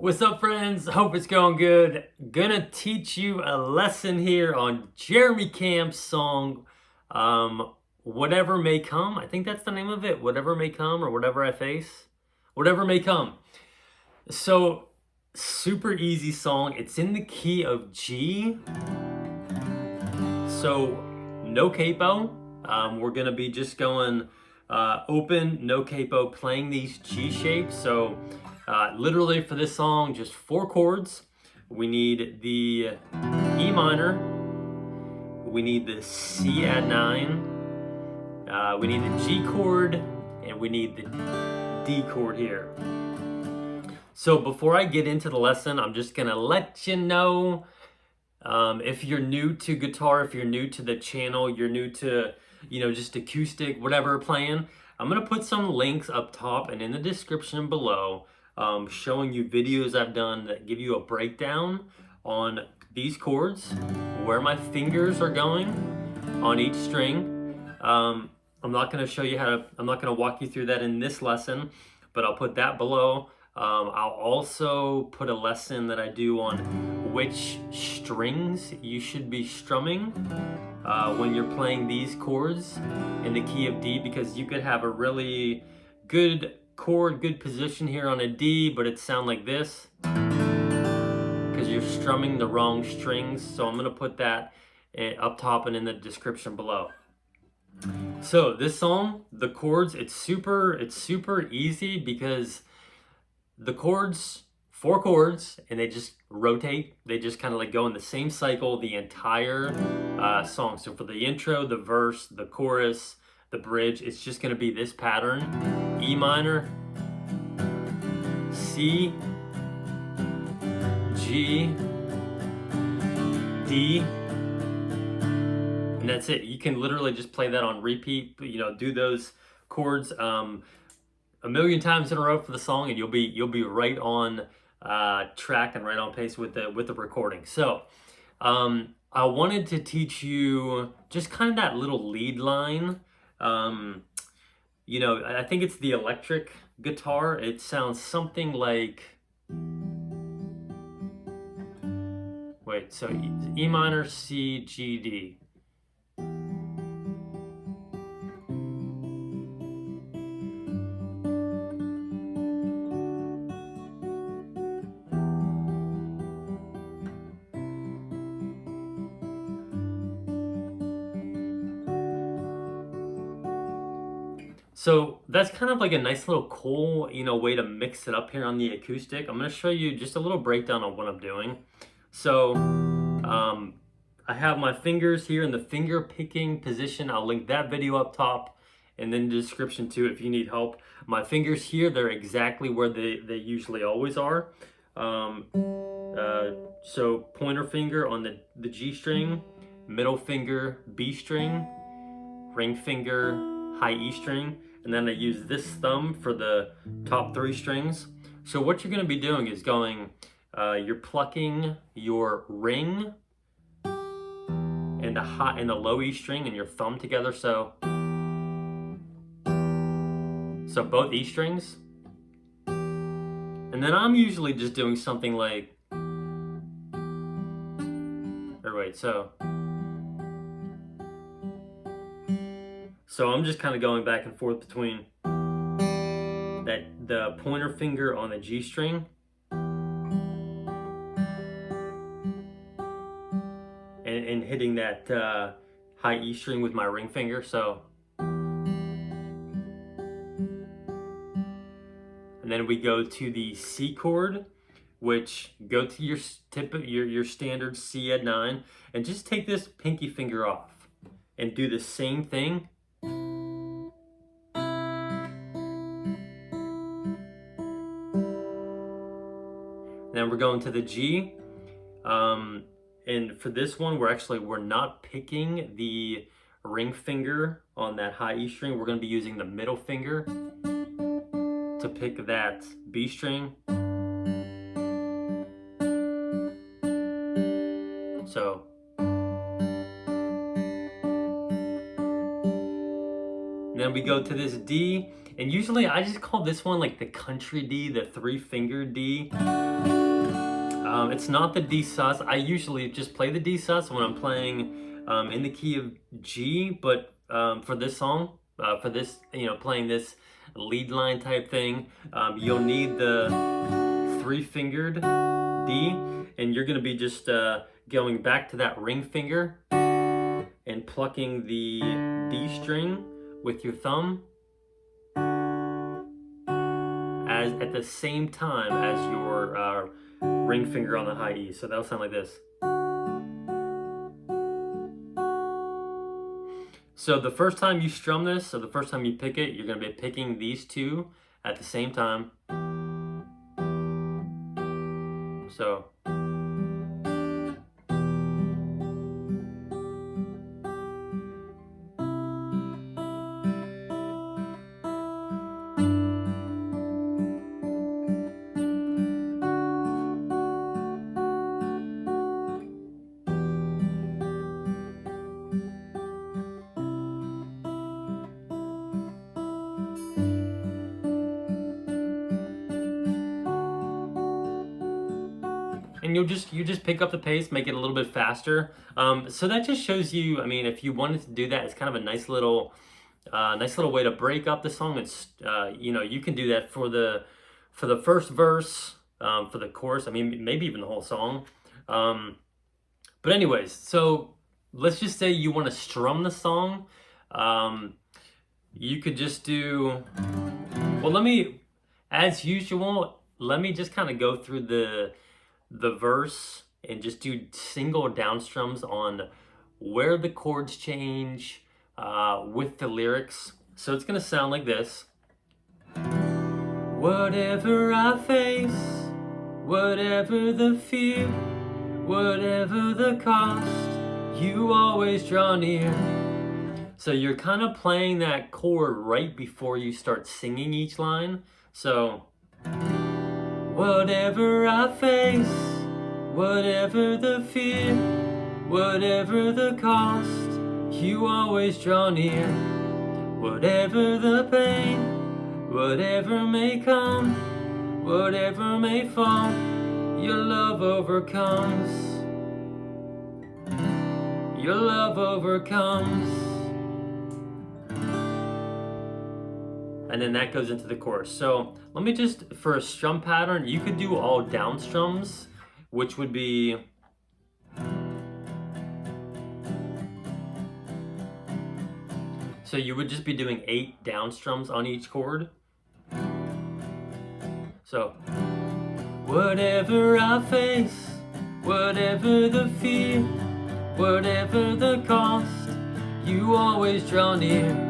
What's up, friends? Hope it's going good. Gonna teach you a lesson here on Jeremy Camp's song, Whatever May Come. I think that's the name of it. Whatever May Come, or Whatever I Face. Whatever May Come. So, super easy song. It's in the key of G. So, no capo. We're gonna be just going open, no capo, playing these G shapes. So, literally for this song, just 4 chords. We need the E minor, we need the C add 9, we need the G chord, and we need the D chord here. So before I get into the lesson, I'm just gonna let you know, if you're new to guitar, if you're new to the channel, you're new to, just acoustic, whatever playing, I'm gonna put some links up top and in the description below, showing you videos I've done that give you a breakdown on these chords, where my fingers are going on each string. I'm not going to show you I'm not going to walk you through that in this lesson, but I'll put that below. I'll also put a lesson that I do on which strings you should be strumming when you're playing these chords in the key of D, because you could have a really good chord, good position here on a D, but it sound like this because you're strumming the wrong strings. So I'm gonna put that up top and in the description below. So this song, the chords, it's super easy because the chords, 4 chords, and they just rotate. They just kind of like go in the same cycle the entire song. So for the intro, the verse, the chorus, the bridge, it's just gonna be this pattern. E minor, C, G, D, and that's it. You can literally just play that on repeat, do those chords a million times in a row for the song, and you'll be right on track and right on pace with the recording. So I wanted to teach you just kind of that little lead line. I think it's the electric guitar. It sounds something like, so E minor, C, G, D. So that's kind of like a nice little cool, way to mix it up here on the acoustic. I'm going to show you just a little breakdown on what I'm doing. So I have my fingers here in the finger picking position. I'll link that video up top and then the description too if you need help. My fingers here, they're exactly where they usually always are. So pointer finger on the G string, middle finger B string, ring finger high E string, and then I use this thumb for the top 3 strings. So what you're going to be doing is you're plucking your ring and the low E string and your thumb together. So both E strings, and then I'm usually just doing something like, So I'm just kind of going back and forth between the pointer finger on the G string and hitting that high E string with my ring finger. So, and then we go to the C chord, which go to your standard C add 9, and just take this pinky finger off and do the same thing. Then we're going to the G, and for this one, we're not picking the ring finger on that high E string. We're going to be using the middle finger to pick that B string. So then we go to this D, and usually I just call this one like the country D, the 3-finger D. It's not the D sus. I usually just play the D sus when I'm playing in the key of G, but for this song, for this, playing this lead line type thing, you'll need the 3-fingered D, and you're gonna be just going back to that ring finger and plucking the D string with your thumb as at the same time as your ring finger on the high E. So that'll sound like this. So the first time you strum this, so the first time you pick it, you're going to be picking these two at the same time. So and you just pick up the pace, make it a little bit faster. So that just shows you, I mean, if you wanted to do that, it's kind of a nice little way to break up the song. It's you can do that for the first verse, for the chorus. I mean, maybe even the whole song. But anyways, so let's just say you want to strum the song. You could just do, well, as usual, let me just kind of go through the verse and just do single down strums on where the chords change with the lyrics. So it's gonna sound like this. Whatever I face, whatever the fear, whatever the cost, you always draw near. So you're kind of playing that chord right before you start singing each line. So whatever I face, whatever the fear, whatever the cost, you always draw near. Whatever the pain, whatever may come, whatever may fall, your love overcomes. Your love overcomes. And then that goes into the chorus. So let me just, for a strum pattern, you could do all down strums, which would be, so you would just be doing 8 down strums on each chord. So whatever I face, whatever the fear, whatever the cost, you always draw near.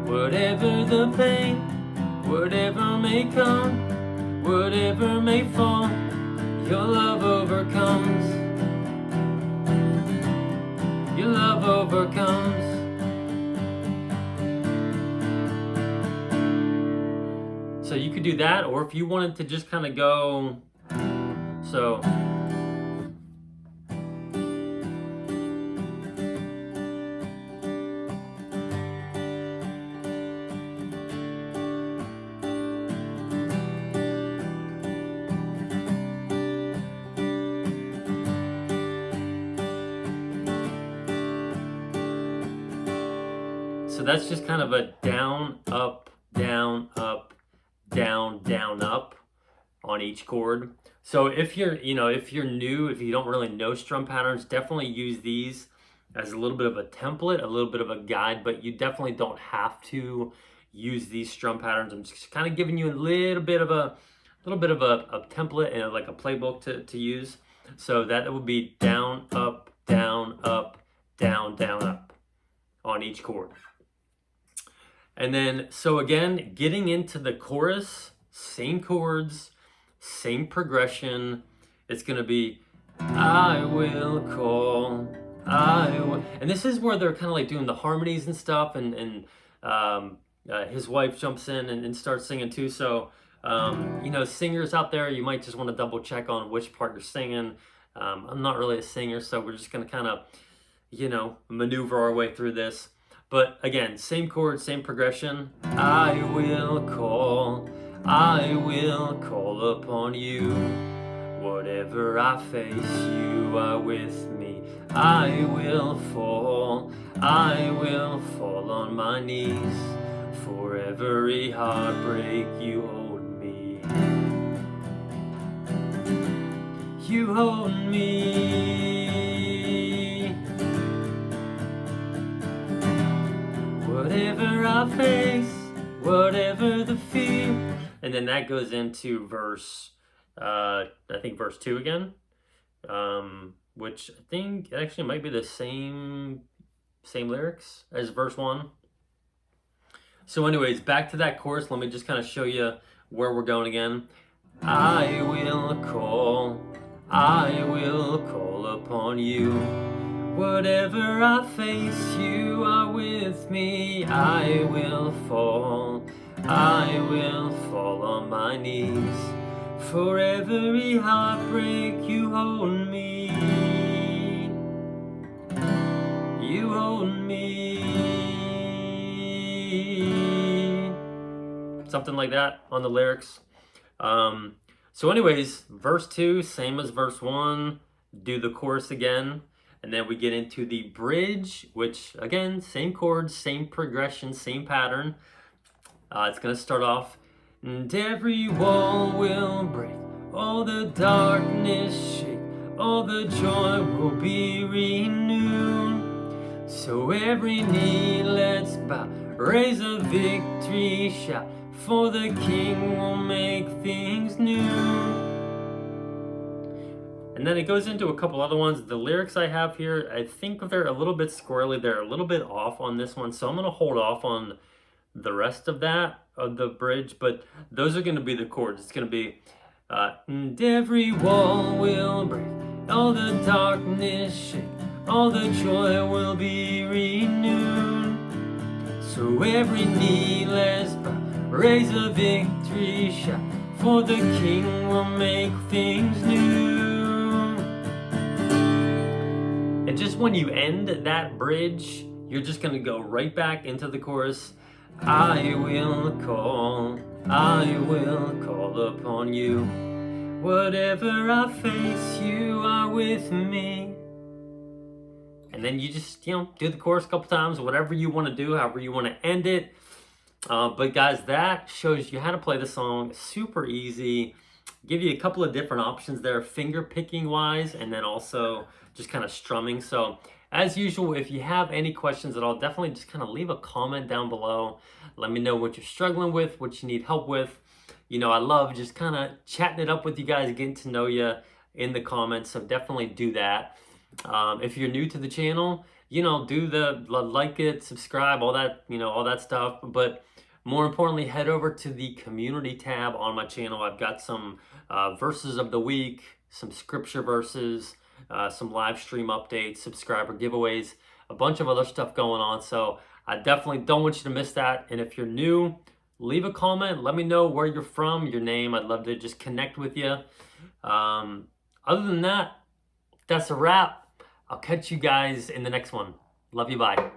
Whatever the pain, whatever may come, whatever may fall, your love overcomes. Your love overcomes. So you could do that, or if you wanted to just kind of go, so. So that's just kind of a down, up, down, up, down, down, up on each chord. So if you're new, if you don't really know strum patterns, definitely use these as a little bit of a template, a little bit of a guide, but you definitely don't have to use these strum patterns. I'm just kind of giving you a little bit of a template and like a playbook to use. So that would be down, up, down, up, down, down, up on each chord. And then, so again, getting into the chorus, same chords, same progression. It's going to be, I will call, I will. And this is where they're kind of like doing the harmonies and stuff. And his wife jumps in and starts singing too. So, singers out there, you might just want to double check on which part you're singing. I'm not really a singer, so we're just going to kind of, maneuver our way through this. But again, same chord, same progression. I will call upon you. Whatever Whatever I face, you are with me. I will fall on my knees. For every heartbreak, you hold me. You hold me. Whatever I face, whatever the fear. And then that goes into verse, I think verse 2 again, which I think actually might be the same lyrics as verse 1. So anyways, back to that chorus. Let me just kind of show you where we're going again. I will call upon you. Whatever I face, you are with me. I will fall on my knees. For every heartbreak, you hold me. You hold me. Something like that on the lyrics. So anyways, verse 2, same as verse 1. Do the chorus again. And then we get into the bridge, which again, same chords, same progression, same pattern. It's going to start off, and every wall will break, all the darkness shake, all the joy will be renewed. So every knee let's bow, raise a victory shout, for the King will make things new. And then it goes into a couple other ones. The lyrics I have here, I think they're a little bit squirrely. They're a little bit off on this one, so I'm going to hold off on the rest of that, of the bridge, but those are going to be the chords. It's going to be, and every wall will break, all the darkness shake, all the joy will be renewed. So every knee let's bow, raise a victory shout, for the King will make things new. And just when you end that bridge, you're just going to go right back into the chorus. I will call upon you. Whatever I face, you are with me. And then you just, do the chorus a couple times, whatever you want to do, however you want to end it. But guys, that shows you how to play the song. Super easy. Give you a couple of different options there, finger picking wise, and then also just kind of strumming. So as usual, if you have any questions at all, definitely just kind of leave a comment down below. Let me know what you're struggling with, what you need help with. I love just kind of chatting it up with you guys, getting to know you in the comments. So definitely do that. If you're new to the channel, do the like it, subscribe, all that, all that stuff. But more importantly, head over to the community tab on my channel. I've got some verses of the week, some scripture verses, some live stream updates, subscriber giveaways, a bunch of other stuff going on. So I definitely don't want you to miss that. And if you're new, leave a comment. Let me know where you're from, your name. I'd love to just connect with you. Other than that, that's a wrap. I'll catch you guys in the next one. Love you. Bye.